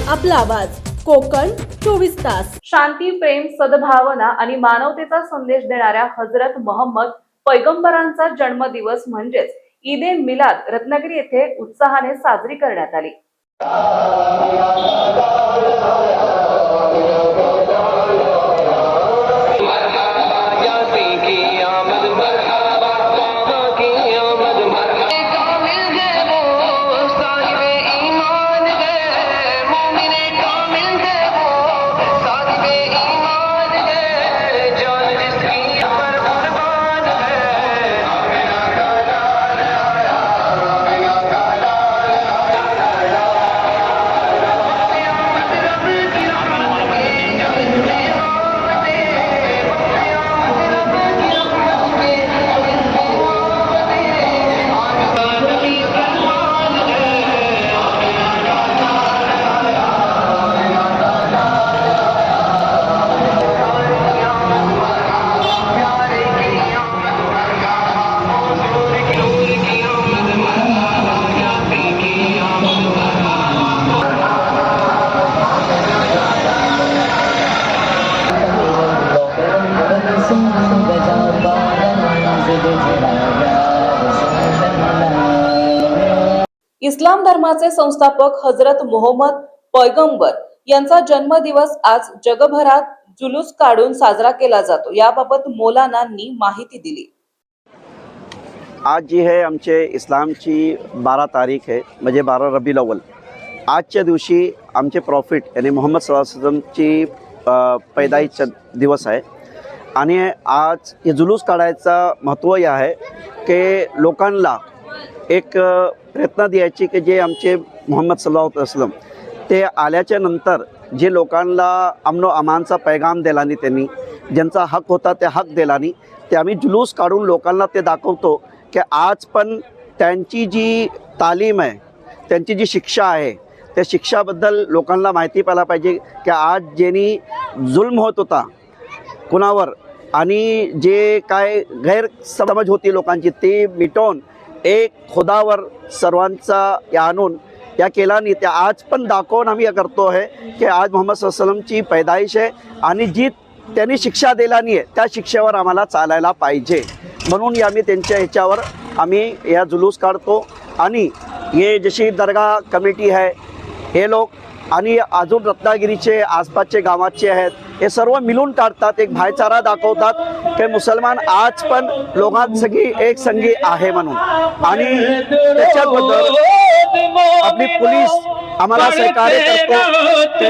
आपला आवाज कोकण 24 तास। शांती, प्रेम, सद्भावना आणि मानवतेचा संदेश देणाऱ्या हजरत मोहम्मद पैगंबरांचा जन्मदिवस म्हणजेच ईद ए मिलाद रत्नागिरी येथे उत्साहाने साजरी करण्यात आली। इस्लाम धर्माचे संस्थापक हजरत मोहम्मद पैगंबर यांचा जन्मदिवस आज जगभरात जुलूस काढून साजरा केला जातो। याबाबत मौलानांनी माहिती दिली। आज जी है आमचे इस्लामची 12 तारीख आहे, म्हणजे 12 रबीउल अव्वल। आजच्या दिवशी आमचे प्रॉफिट यानी मोहम्मद सल्लल्लाहु अलैहि वसल्लमची पैदाईचा दिवस आहे आणि आज हे जुलूस काढायचा महत्त्व हे आहे की लोकांना एक प्रयत्न द्यायची की जे आमचे मोहम्मद सल्लल्लाहु अलैहि वसल्लम ते आल्याच्या नंतर जे लोकांना अमन व अमानचा पैगाम दिला नाही, त्यांनी ज्यांचा हक होता ते हक दिला नाही, ते आम्ही जुलूस काढून लोकांना ते दाखवतो की आज पण त्यांची जी तालीम आहे, त्यांची जी शिक्षा आहे, त्या शिक्षाबद्दल लोकांना माहिती पाहिला पाहिजे की आज ज्यांनी जुल्म होत होता कुणावर आणि जे काय गैरसमज होती लोकांची ते मिटवून एक खुदावर सर्वांचा आणून या केल्याने त्या आज पण दाखवून आम्ही हे करतो आहे की आज मोहम्मद सल्लल्लाहु अलैहि वसल्लमची पैदाइश आहे आणि जी त्यांनी शिक्षा दिल्यानी आहे त्या शिक्षेवर आम्हाला चालायला पाहिजे, म्हणून आम्ही त्यांच्या ह्याच्यावर आम्ही या जुलूस काढतो। आणि हे जशी दर्गा कमिटी आहे हे लोक आणि अजून रत्नागिरीचे आसपासचे गावाचे आहेत हे सर्व मिळून काढतात, एक भाईचारा दाखवतात की मुसलमान आज पण लोकांत सगळी एक संगी आहे म्हणून। आणि त्याच्याबद्दल आपली पोलीस आम्हाला सहकार्य करतो ते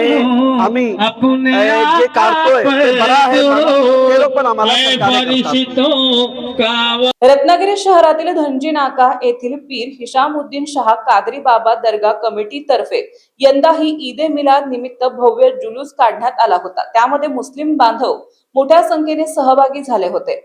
आम्ही जे काढतोय ते बरं आहे म्हणून ते लोक पण आम्हाला सहकार्य करतात। रत्नागिरी शहरातील धनजी नाका येथील पीर हिशामुद्दीन शाह कादरी बाबा दर्गा कमिटी तर्फे यंदाही ईद ए मिलाद निमित्त भव्य जुलूस काढण्यात आला होता। त्यामध्ये मुस्लिम बांधव मोठ्या संख्येने सहभागी झाले होते।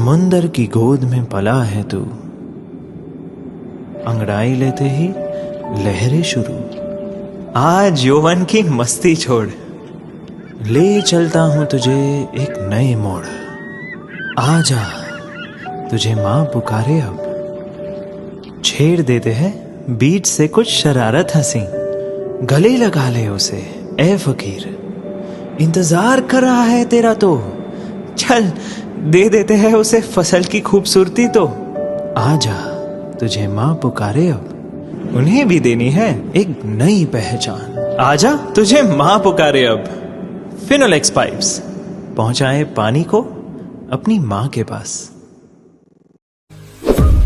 समुंदर की गोद में पला है तू, अंगड़ाई लेते ही लहरें शुरू। आज यौवन की मस्ती छोड़, ले चलता हूं तुझे एक नए मोड़। आजा, तुझे मां पुकारे अब। छेड़ देते हैं बीच से कुछ शरारत हंसी, गले लगा ले उसे ए फकीर। इंतजार कर रहा है तेरा तो, चल दे देते हैं उसे फसल की खूबसूरती तो। आजा, तुझे मां पुकारे अब, उन्हें भी देनी है एक नई पहचान। आजा, तुझे मां पुकारे अब। फिनोलेक्स पाइप्स पहुंचाए पानी को अपनी मां के पास।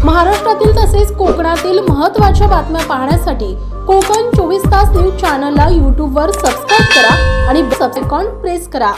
महाराष्ट्रातील तसेच कोकणातील महत्त्वाच्या बातम्या पाहण्यासाठी कोकण 24 तास न्यूज चॅनलला यूट्यूबवर सबस्क्राईब करा आणि बेल आयकॉन प्रेस करा।